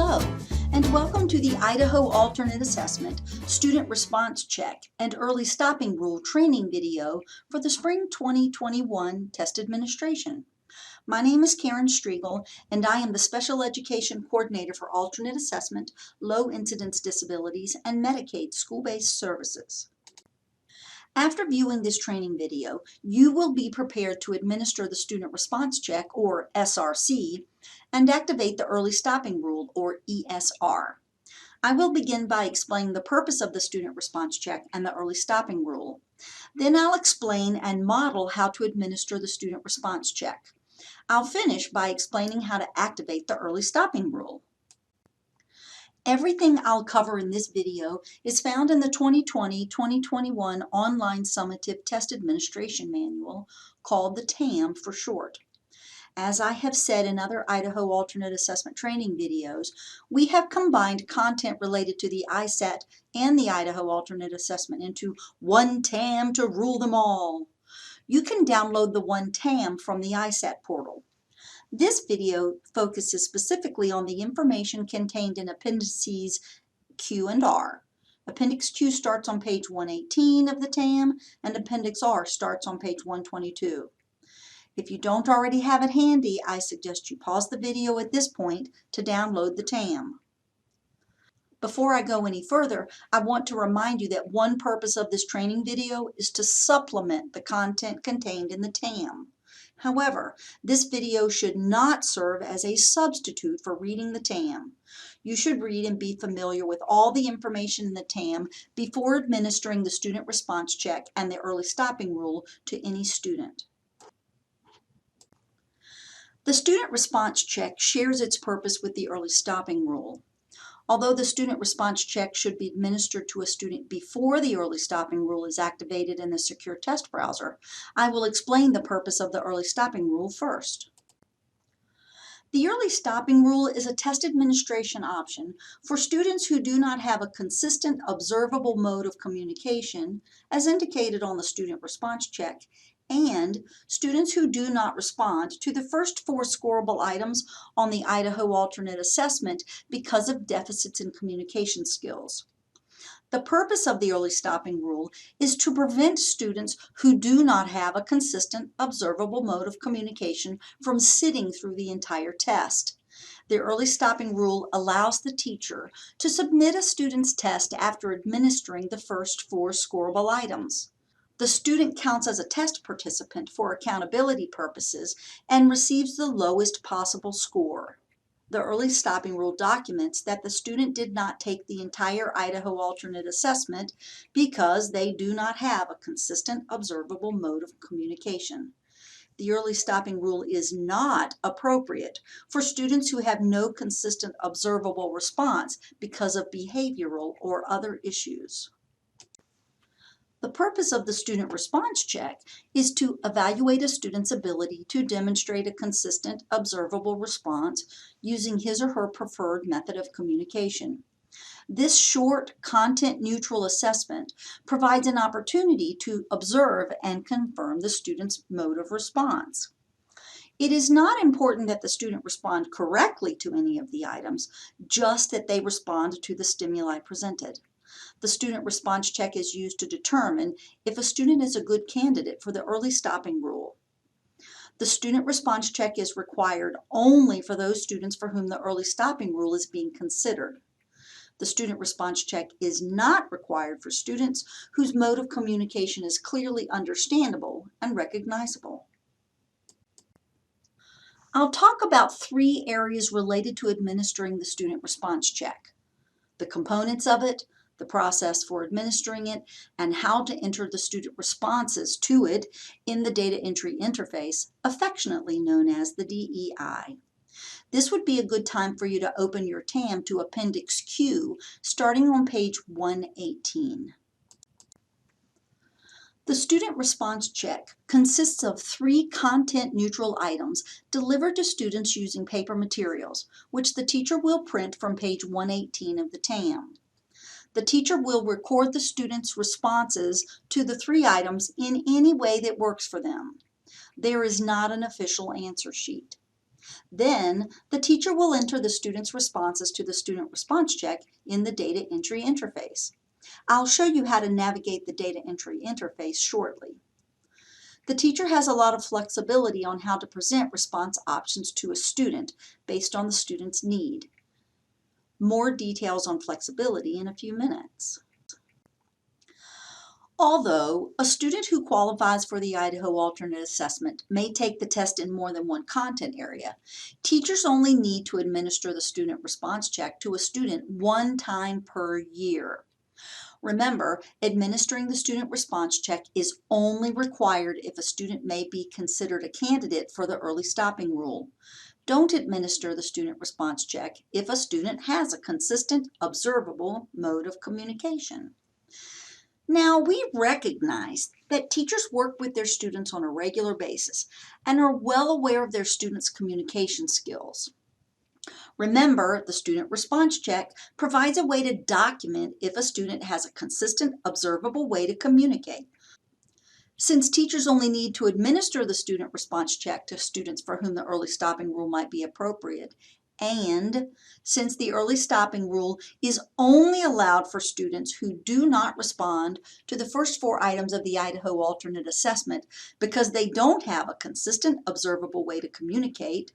Hello, and welcome to the Idaho Alternate Assessment Student Response Check and Early Stopping Rule training video for the Spring 2021 Test Administration. My name is Karen Striegel, and I am the Special Education Coordinator for Alternate Assessment, Low Incidence Disabilities, and Medicaid School-Based Services. After viewing this training video, you will be prepared to administer the Student Response Check, or SRC, and activate the Early Stopping Rule, or ESR. I will begin by explaining the purpose of the Student Response Check and the Early Stopping Rule. Then I'll explain and model how to administer the Student Response Check. I'll finish by explaining how to activate the Early Stopping Rule. Everything I'll cover in this video is found in the 2020-2021 Online Summative Test Administration Manual, called the TAM for short. As I have said in other Idaho Alternate Assessment training videos, we have combined content related to the ISAT and the Idaho Alternate Assessment into one TAM to rule them all. You can download the one TAM from the ISAT portal. This video focuses specifically on the information contained in Appendices Q and R. Appendix Q starts on page 118 of the TAM, and Appendix R starts on page 122. If you don't already have it handy, I suggest you pause the video at this point to download the TAM. Before I go any further, I want to remind you that one purpose of this training video is to supplement the content contained in the TAM. However, this video should not serve as a substitute for reading the TAM. You should read and be familiar with all the information in the TAM before administering the Student Response Check and the Early Stopping Rule to any student. The Student Response Check shares its purpose with the Early Stopping Rule. Although the Student Response Check should be administered to a student before the Early Stopping Rule is activated in the Secure Test Browser, I will explain the purpose of the Early Stopping Rule first. The Early Stopping Rule is a test administration option for students who do not have a consistent, observable mode of communication, as indicated on the Student Response Check, and students who do not respond to the first 4 scoreable items on the Idaho Alternate Assessment because of deficits in communication skills. The purpose of the Early Stopping Rule is to prevent students who do not have a consistent, observable mode of communication from sitting through the entire test. The Early Stopping Rule allows the teacher to submit a student's test after administering the first 4 scoreable items. The student counts as a test participant for accountability purposes and receives the lowest possible score. The Early Stopping Rule documents that the student did not take the entire Idaho Alternate Assessment because they do not have a consistent, observable mode of communication. The Early Stopping Rule is not appropriate for students who have no consistent, observable response because of behavioral or other issues. The purpose of the Student Response Check is to evaluate a student's ability to demonstrate a consistent, observable response using his or her preferred method of communication. This short, content-neutral assessment provides an opportunity to observe and confirm the student's mode of response. It is not important that the student respond correctly to any of the items, just that they respond to the stimuli presented. The Student Response Check is used to determine if a student is a good candidate for the Early Stopping Rule. The Student Response Check is required only for those students for whom the Early Stopping Rule is being considered. The Student Response Check is not required for students whose mode of communication is clearly understandable and recognizable. I'll talk about 3 areas related to administering the Student Response Check: the components of it, the process for administering it, and how to enter the student responses to it in the data entry interface, affectionately known as the DEI. This would be a good time for you to open your TAM to Appendix Q, starting on page 118. The Student Response Check consists of 3 content-neutral items delivered to students using paper materials, which the teacher will print from page 118 of the TAM. The teacher will record the student's responses to the 3 items in any way that works for them. There is not an official answer sheet. Then, the teacher will enter the student's responses to the student response check in the data entry interface. I'll show you how to navigate the data entry interface shortly. The teacher has a lot of flexibility on how to present response options to a student based on the student's need. More details on flexibility in a few minutes. Although a student who qualifies for the Idaho Alternate Assessment may take the test in more than one content area, teachers only need to administer the student response check to a student one time per year. Remember, administering the student response check is only required if a student may be considered a candidate for the early stopping rule. Don't administer the student response check if a student has a consistent, observable mode of communication. Now, we recognize that teachers work with their students on a regular basis and are well aware of their students' communication skills. Remember, the student response check provides a way to document if a student has a consistent, observable way to communicate. Since teachers only need to administer the student response check to students for whom the early stopping rule might be appropriate, and since the early stopping rule is only allowed for students who do not respond to the first 4 items of the Idaho Alternate Assessment because they don't have a consistent, observable way to communicate,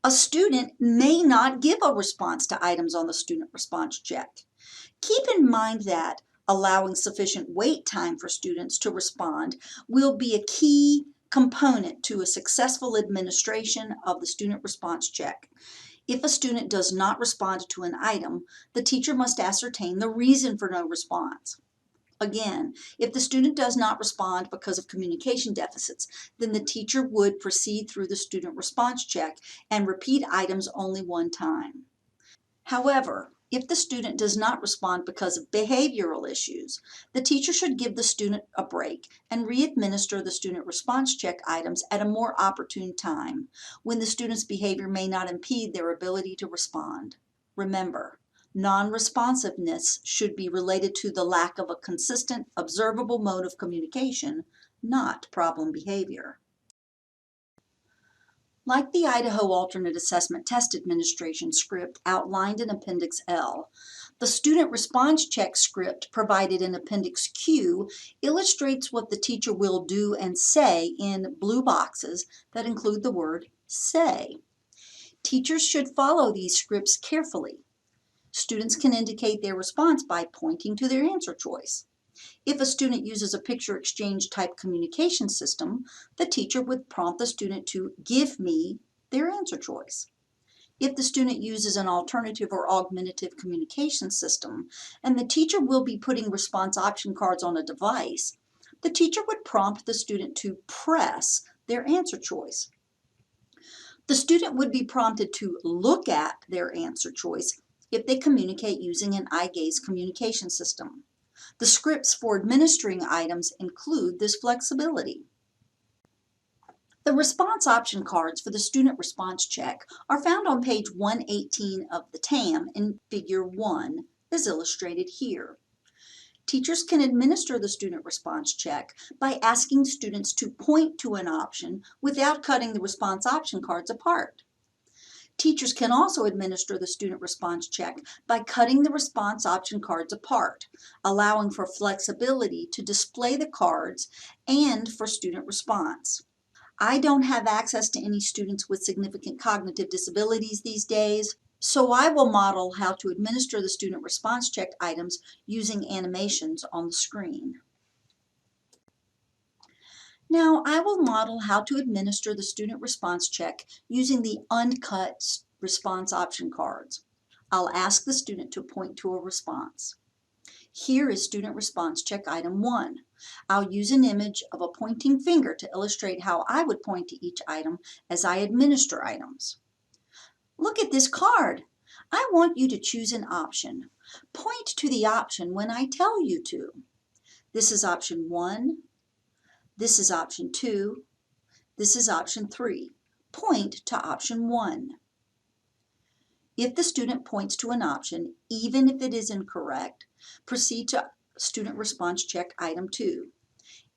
a student may not give a response to items on the student response check. Keep in mind that allowing sufficient wait time for students to respond will be a key component to a successful administration of the student response check. If a student does not respond to an item, the teacher must ascertain the reason for no response. Again, if the student does not respond because of communication deficits, then the teacher would proceed through the student response check and repeat items only one time. However, if the student does not respond because of behavioral issues, the teacher should give the student a break and re-administer the student response check items at a more opportune time, when the student's behavior may not impede their ability to respond. Remember, non-responsiveness should be related to the lack of a consistent, observable mode of communication, not problem behavior. Like the Idaho Alternate Assessment Test Administration script outlined in Appendix L, the Student Response Check script provided in Appendix Q illustrates what the teacher will do and say in blue boxes that include the word "say." Teachers should follow these scripts carefully. Students can indicate their response by pointing to their answer choice. If a student uses a picture exchange type communication system, the teacher would prompt the student to give me their answer choice. If the student uses an alternative or augmentative communication system, and the teacher will be putting response option cards on a device, the teacher would prompt the student to press their answer choice. The student would be prompted to look at their answer choice if they communicate using an eye gaze communication system. The scripts for administering items include this flexibility. The response option cards for the student response check are found on page 118 of the TAM in Figure 1, as illustrated here. Teachers can administer the student response check by asking students to point to an option without cutting the response option cards apart. Teachers can also administer the student response check by cutting the response option cards apart, allowing for flexibility to display the cards and for student response. I don't have access to any students with significant cognitive disabilities these days, so I will model how to administer the student response check items using animations on the screen. Now, I will model how to administer the student response check using the uncut response option cards. I'll ask the student to point to a response. Here is student response check item 1. I'll use an image of a pointing finger to illustrate how I would point to each item as I administer items. Look at this card. I want you to choose an option. Point to the option when I tell you to. This is option 1. This is option 2. This is option 3. Point to option 1. If the student points to an option, even if it is incorrect, proceed to student response check item 2.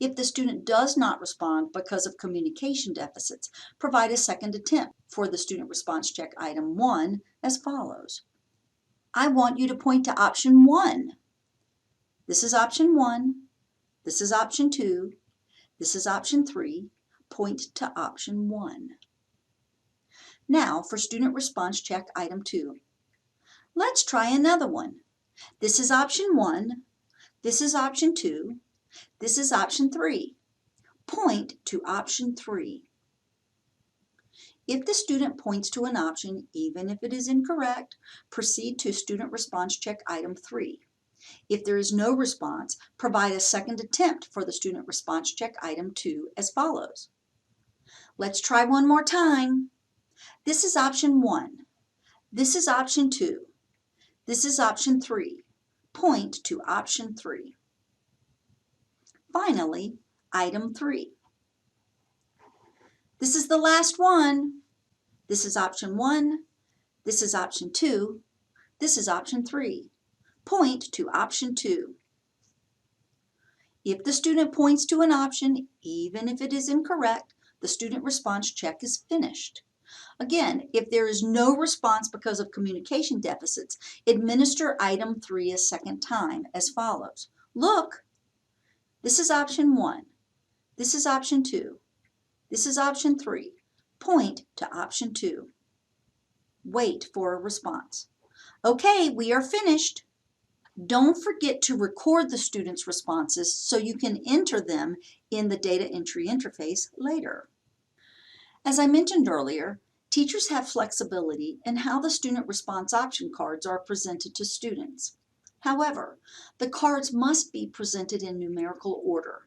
If the student does not respond because of communication deficits, provide a second attempt for the student response check item 1 as follows. I want you to point to option 1. This is option 1. This is option 2. This is option 3. Point to option 1. Now for student response check item 2. Let's try another one. This is option 1. This is option 2. This is option 3. Point to option 3. If the student points to an option, even if it is incorrect, proceed to student response check item 3. If there is no response, provide a second attempt for the student response check item 2 as follows. Let's try one more time. This is option 1. This is option 2. This is option 3. Point to option 3. Finally, item 3. This is the last one. This is option 1. This is option 2. This is option 3. Point to option 2. If the student points to an option, even if it is incorrect, the student response check is finished. Again, if there is no response because of communication deficits, administer item 3 a second time as follows. Look, this is option 1. This is option 2. This is option 3. Point to option 2. Wait for a response. Okay, we are finished. Don't forget to record the students' responses so you can enter them in the data entry interface later. As I mentioned earlier, teachers have flexibility in how the student response option cards are presented to students. However, the cards must be presented in numerical order.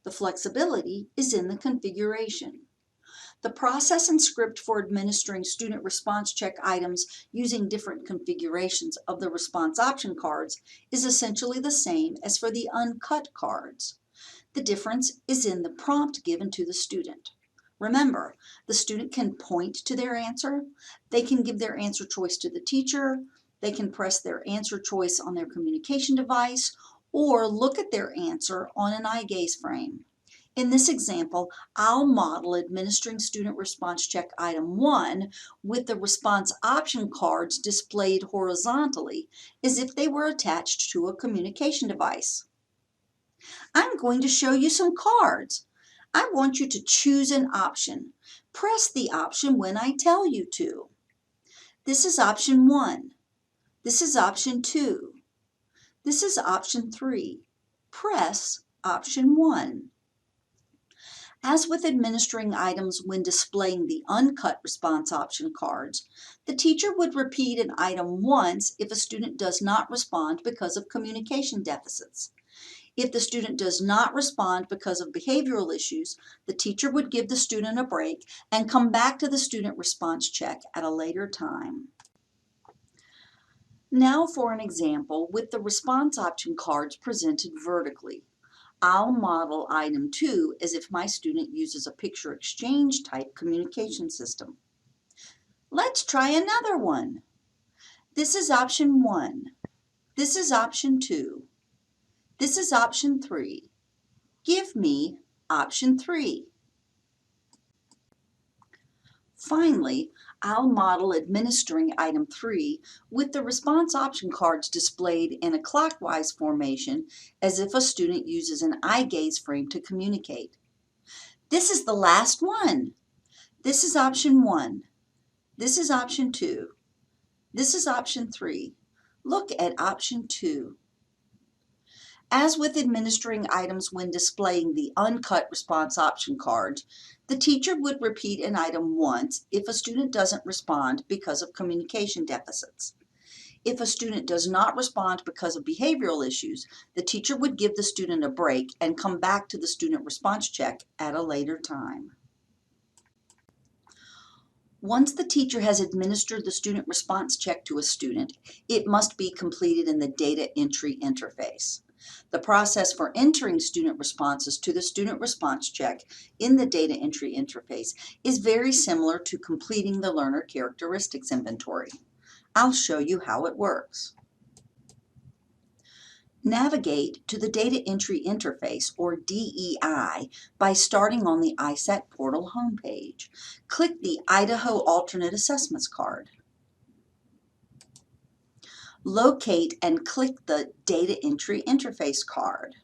The flexibility is in the configuration. The process and script for administering student response check items using different configurations of the response option cards is essentially the same as for the uncut cards. The difference is in the prompt given to the student. Remember, the student can point to their answer, they can give their answer choice to the teacher, they can press their answer choice on their communication device, or look at their answer on an eye gaze frame. In this example, I'll model administering student response check item 1 with the response option cards displayed horizontally as if they were attached to a communication device. I'm going to show you some cards. I want you to choose an option. Press the option when I tell you to. This is option 1. This is option 2. This is option 3. Press option 1. As with administering items when displaying the uncut response option cards, the teacher would repeat an item once if a student does not respond because of communication deficits. If the student does not respond because of behavioral issues, the teacher would give the student a break and come back to the student response check at a later time. Now for an example with the response option cards presented vertically. I'll model item 2 as if my student uses a picture exchange type communication system. Let's try another one. This is option 1. This is option 2. This is option 3. Give me option 3. Finally, I'll model administering item 3 with the response option cards displayed in a clockwise formation as if a student uses an eye gaze frame to communicate. This is the last one. This is option 1. This is option 2. This is option 3. Look at option 2. As with administering items when displaying the uncut response option cards, the teacher would repeat an item once if a student doesn't respond because of communication deficits. If a student does not respond because of behavioral issues, the teacher would give the student a break and come back to the student response check at a later time. Once the teacher has administered the student response check to a student, it must be completed in the data entry interface. The process for entering student responses to the student response check in the data entry interface is very similar to completing the learner characteristics inventory. I'll show you how it works. Navigate to the Data Entry Interface, or DEI, by starting on the ISAT portal homepage. Click the Idaho Alternate Assessments card. Locate and click the Data Entry Interface card.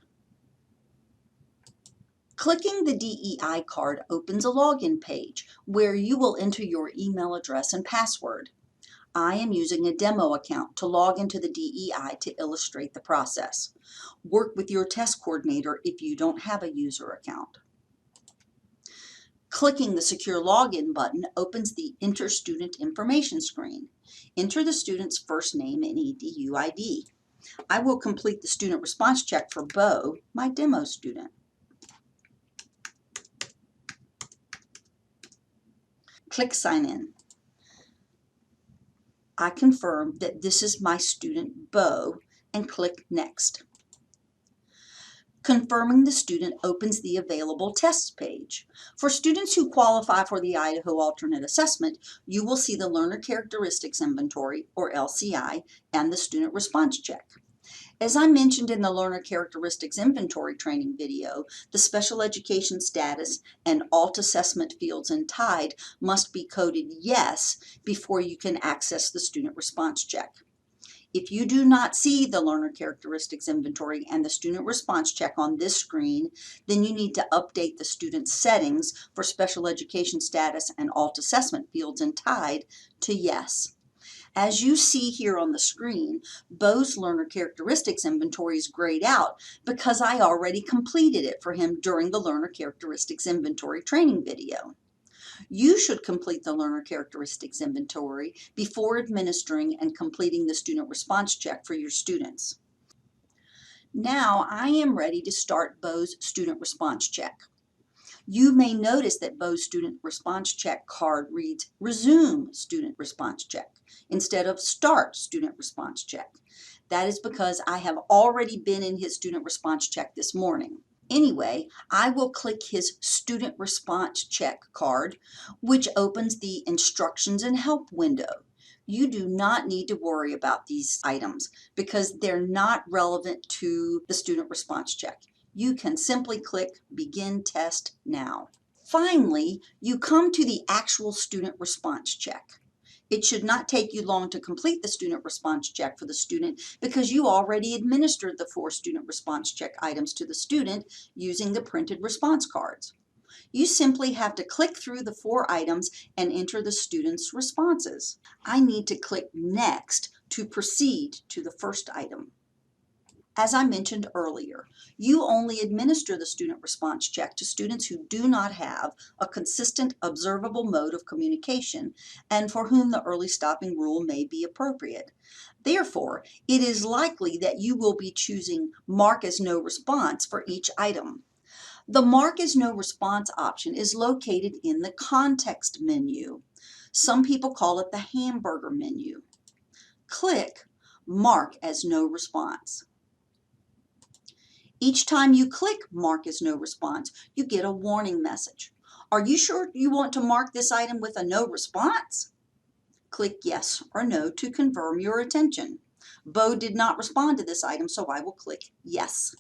Clicking the DEI card opens a login page where you will enter your email address and password. I am using a demo account to log into the DEI to illustrate the process. Work with your test coordinator if you don't have a user account. Clicking the Secure Login button opens the Enter Student Information screen. Enter the student's first name and EDU ID. I will complete the student response check for Bo, my demo student. Click Sign In. I confirm that this is my student Bo and click Next. Confirming the student opens the available tests page. For students who qualify for the Idaho Alternate Assessment, you will see the Learner Characteristics Inventory, or LCI, and the Student Response Check. As I mentioned in the Learner Characteristics Inventory training video, the Special Education Status and Alt Assessment fields in TIDE must be coded yes before you can access the Student Response Check. If you do not see the Learner Characteristics Inventory and the Student Response Check on this screen, then you need to update the student's settings for Special Education Status and Alt Assessment fields in TIDE to yes. As you see here on the screen, Bo's Learner Characteristics Inventory is grayed out because I already completed it for him during the Learner Characteristics Inventory training video. You should complete the Learner Characteristics Inventory before administering and completing the Student Response Check for your students. Now I am ready to start Bo's Student Response Check. You may notice that Bo's Student Response Check card reads Resume Student Response Check instead of Start Student Response Check. That is because I have already been in his Student Response Check this morning. Anyway, I will click his Student Response Check card, which opens the Instructions and Help window. You do not need to worry about these items because they're not relevant to the Student Response Check. You can simply click Begin Test Now. Finally, you come to the actual Student Response Check. It should not take you long to complete the Student Response Check for the student because you already administered the 4 Student Response Check items to the student using the printed response cards. You simply have to click through the 4 items and enter the student's responses. I need to click Next to proceed to the first item. As I mentioned earlier, you only administer the student response check to students who do not have a consistent observable mode of communication and for whom the early stopping rule may be appropriate. Therefore, it is likely that you will be choosing Mark as No Response for each item. The Mark as No Response option is located in the Context menu. Some people call it the hamburger menu. Click Mark as No Response. Each time you click Mark as No Response, you get a warning message. Are you sure you want to mark this item with a no response? Click Yes or No to confirm your intention. Bo did not respond to this item, so I will click Yes.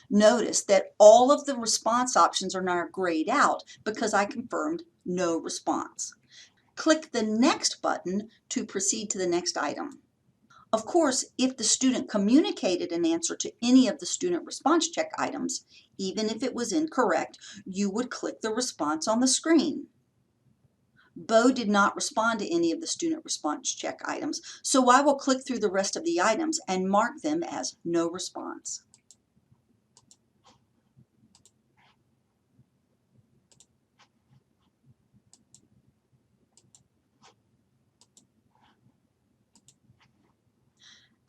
Notice that all of the response options are now grayed out because I confirmed no response. Click the Next button to proceed to the next item. Of course, if the student communicated an answer to any of the student response check items, even if it was incorrect, you would click the response on the screen. Bo did not respond to any of the student response check items, so I will click through the rest of the items and mark them as no response.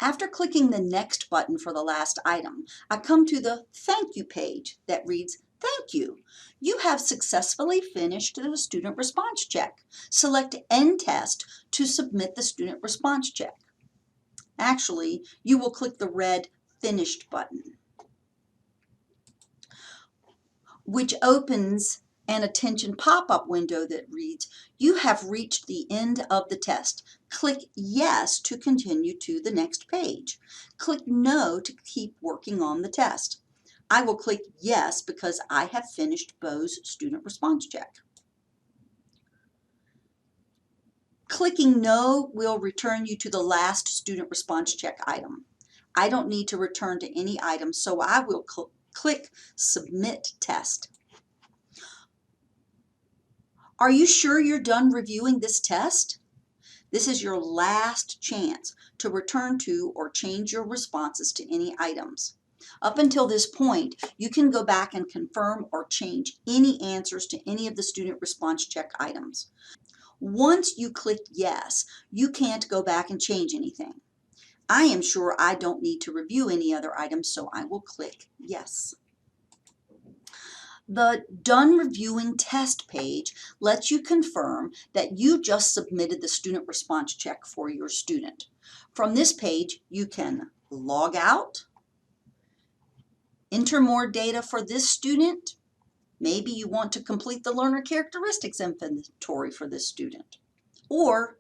After clicking the Next button for the last item, I come to the Thank You page that reads, Thank you. You have successfully finished the student response check. Select End Test to submit the student response check. Actually, you will click the red Finished button, which opens an attention pop-up window that reads, "You have reached the end of the test. Click Yes to continue to the next page. Click No to keep working on the test." I will click Yes because I have finished Bo's student response check. Clicking No will return you to the last student response check item. I don't need to return to any items, so I will click Submit Test. Are you sure you're done reviewing this test? This is your last chance to return to or change your responses to any items. Up until this point, you can go back and confirm or change any answers to any of the student response check items. Once you click Yes, you can't go back and change anything. I am sure I don't need to review any other items, so I will click Yes. The Done Reviewing Test page lets you confirm that you just submitted the student response check for your student. From this page, you can log out, enter more data for this student. Maybe you want to complete the learner characteristics inventory for this student, or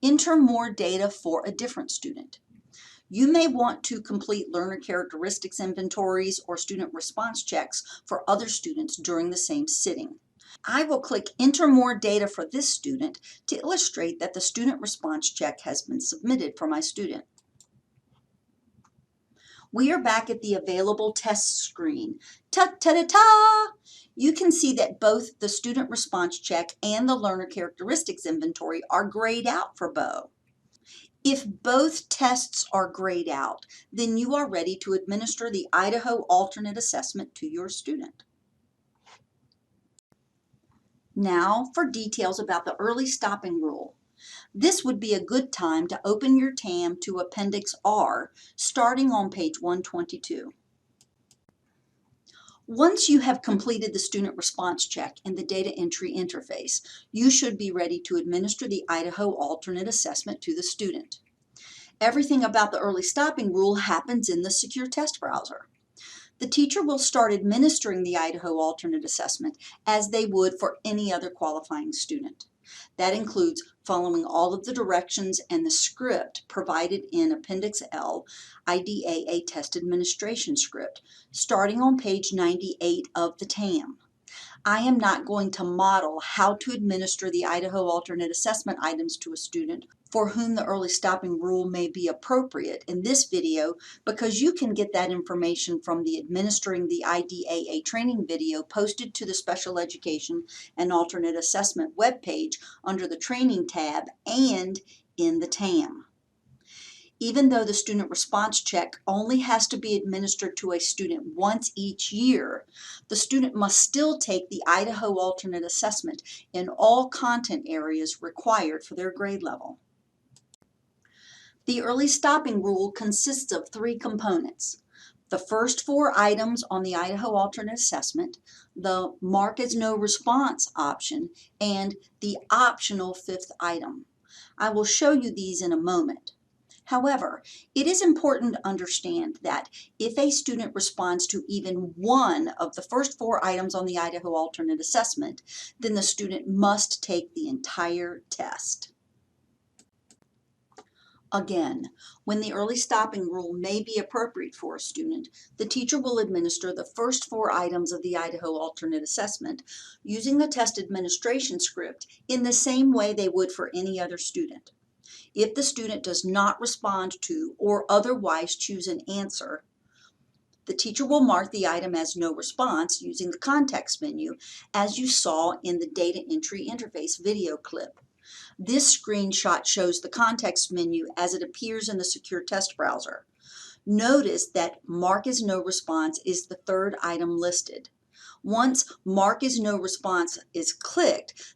enter more data for a different student. You may want to complete learner characteristics inventories or student response checks for other students during the same sitting. I will click Enter More Data for this student to illustrate that the student response check has been submitted for my student. We are back at the Available Tests screen. Ta-ta-ta-ta! You can see that both the student response check and the learner characteristics inventory are grayed out for Bo. If both tests are grayed out, then you are ready to administer the Idaho Alternate Assessment to your student. Now for details about the early stopping rule. This would be a good time to open your TAM to Appendix R, starting on page 122. Once you have completed the student response check in the data entry interface, you should be ready to administer the Idaho Alternate Assessment to the student. Everything about the early stopping rule happens in the secure test browser. The teacher will start administering the Idaho Alternate Assessment as they would for any other qualifying student. That includes following all of the directions and the script provided in Appendix L, IDAA Test Administration Script, starting on page 98 of the TAM. I am not going to model how to administer the Idaho Alternate Assessment items to a student for whom the early stopping rule may be appropriate in this video, because you can get that information from the Administering the IDAA training video posted to the Special Education and Alternate Assessment webpage under the Training tab and in the TAM. Even though the student response check only has to be administered to a student once each year, the student must still take the Idaho Alternate Assessment in all content areas required for their grade level. The early stopping rule consists of 3 components: the first 4 items on the Idaho Alternate Assessment, the Mark as No Response option, and the optional 5th item. I will show you these in a moment. However, it is important to understand that if a student responds to even one of the first 4 items on the Idaho Alternate Assessment, then the student must take the entire test. Again, when the early stopping rule may be appropriate for a student, the teacher will administer the first 4 items of the Idaho Alternate Assessment using the test administration script in the same way they would for any other student. If the student does not respond to or otherwise choose an answer, the teacher will mark the item as no response using the context menu, as you saw in the data entry interface video clip. This screenshot shows the context menu as it appears in the secure test browser. Notice that Mark as No Response is the 3rd item listed. Once Mark as No Response is clicked,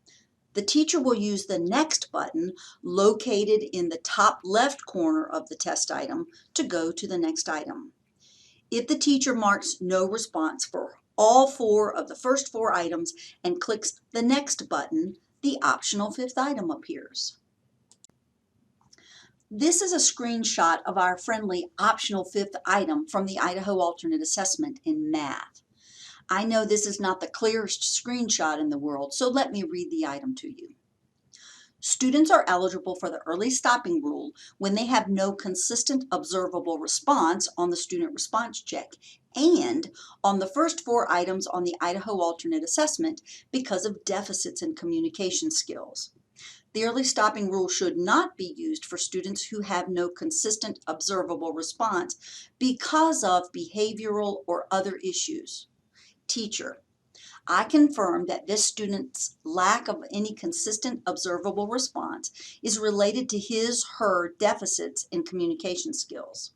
the teacher will use the Next button located in the top left corner of the test item to go to the next item. If the teacher marks no response for all 4 of the first 4 items and clicks the Next button, the optional 5th item appears. This is a screenshot of our friendly optional 5th item from the Idaho Alternate Assessment in Math. I know this is not the clearest screenshot in the world, so let me read the item to you. Students are eligible for the early stopping rule when they have no consistent observable response on the student response check and on the first 4 items on the Idaho Alternate Assessment because of deficits in communication skills. The early stopping rule should not be used for students who have no consistent observable response because of behavioral or other issues. Teacher, I confirm that this student's lack of any consistent observable response is related to his/her deficits in communication skills.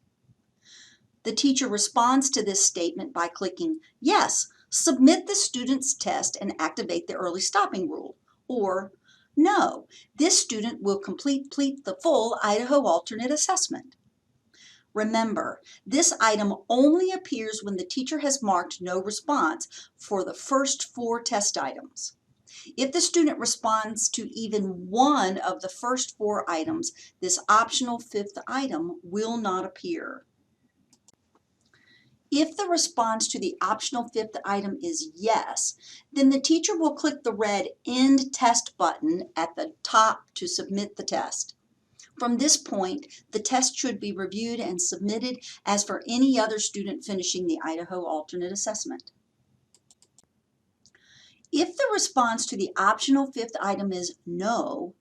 The teacher responds to this statement by clicking, yes, submit the student's test and activate the early stopping rule, or no, this student will complete the full Idaho Alternate Assessment. Remember, this item only appears when the teacher has marked no response for the first 4 test items. If the student responds to even one of the first 4 items, this optional 5th item will not appear. If the response to the optional 5th item is yes, then the teacher will click the red End Test button at the top to submit the test. From this point, the test should be reviewed and submitted as for any other student finishing the Idaho Alternate Assessment. If the response to the optional 5th item is no,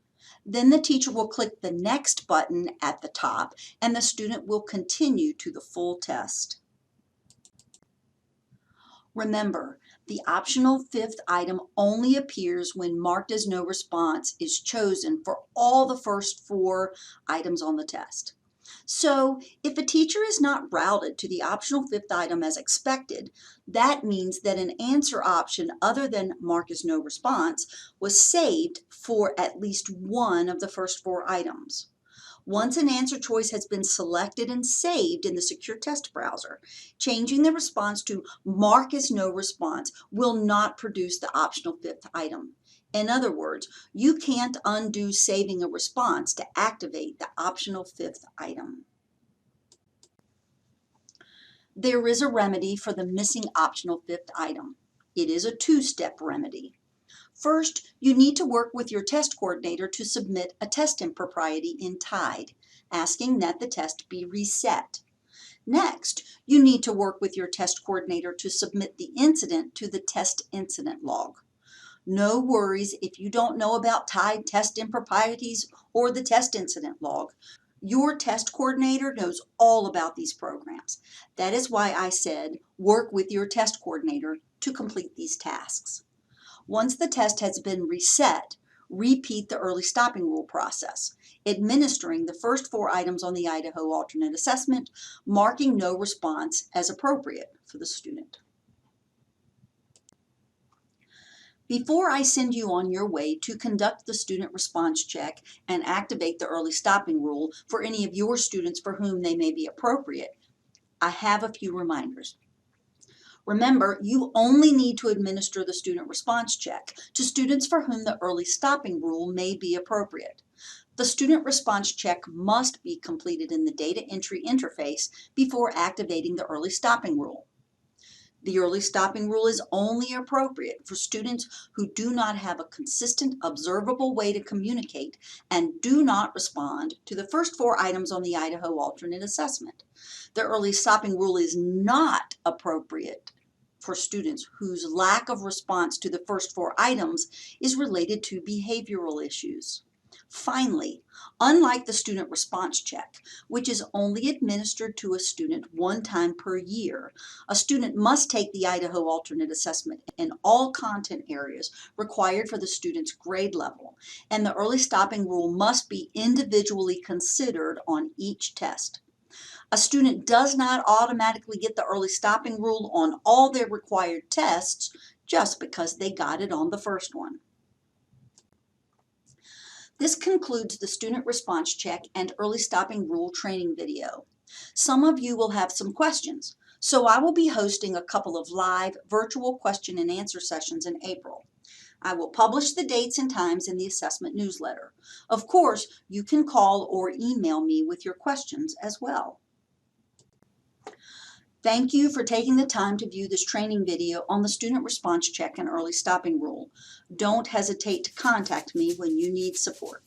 then the teacher will click the Next button at the top and the student will continue to the full test. Remember, the optional 5th item only appears when marked as no response is chosen for all the first 4 items on the test. So, if a teacher is not routed to the optional 5th item as expected, that means that an answer option other than mark as no response was saved for at least one of the first 4 items. Once an answer choice has been selected and saved in the secure test browser, changing the response to mark as no response will not produce the optional 5th item. In other words, you can't undo saving a response to activate the optional 5th item. There is a remedy for the missing optional 5th item. It is a 2-step remedy. First, you need to work with your test coordinator to submit a test impropriety in TIDE, asking that the test be reset. Next, you need to work with your test coordinator to submit the incident to the test incident log. No worries if you don't know about TIDE test improprieties or the test incident log. Your test coordinator knows all about these programs. That is why I said work with your test coordinator to complete these tasks. Once the test has been reset, repeat the early stopping rule process, administering the first 4 items on the Idaho Alternate Assessment, marking no response as appropriate for the student. Before I send you on your way to conduct the student response check and activate the early stopping rule for any of your students for whom they may be appropriate, I have a few reminders. Remember, you only need to administer the student response check to students for whom the early stopping rule may be appropriate. The student response check must be completed in the data entry interface before activating the early stopping rule. The early stopping rule is only appropriate for students who do not have a consistent, observable way to communicate and do not respond to the first 4 items on the Idaho Alternate Assessment. The early stopping rule is not appropriate for students whose lack of response to the first 4 items is related to behavioral issues. Finally, unlike the student response check, which is only administered to a student 1 time per year, a student must take the Idaho Alternate Assessment in all content areas required for the student's grade level, and the early stopping rule must be individually considered on each test. A student does not automatically get the early stopping rule on all their required tests just because they got it on the first one. This concludes the student response check and early stopping rule training video. Some of you will have some questions, so I will be hosting a couple of live virtual question and answer sessions in April. I will publish the dates and times in the assessment newsletter. Of course, you can call or email me with your questions as well. Thank you for taking the time to view this training video on the student response check and early stopping rule. Don't hesitate to contact me when you need support.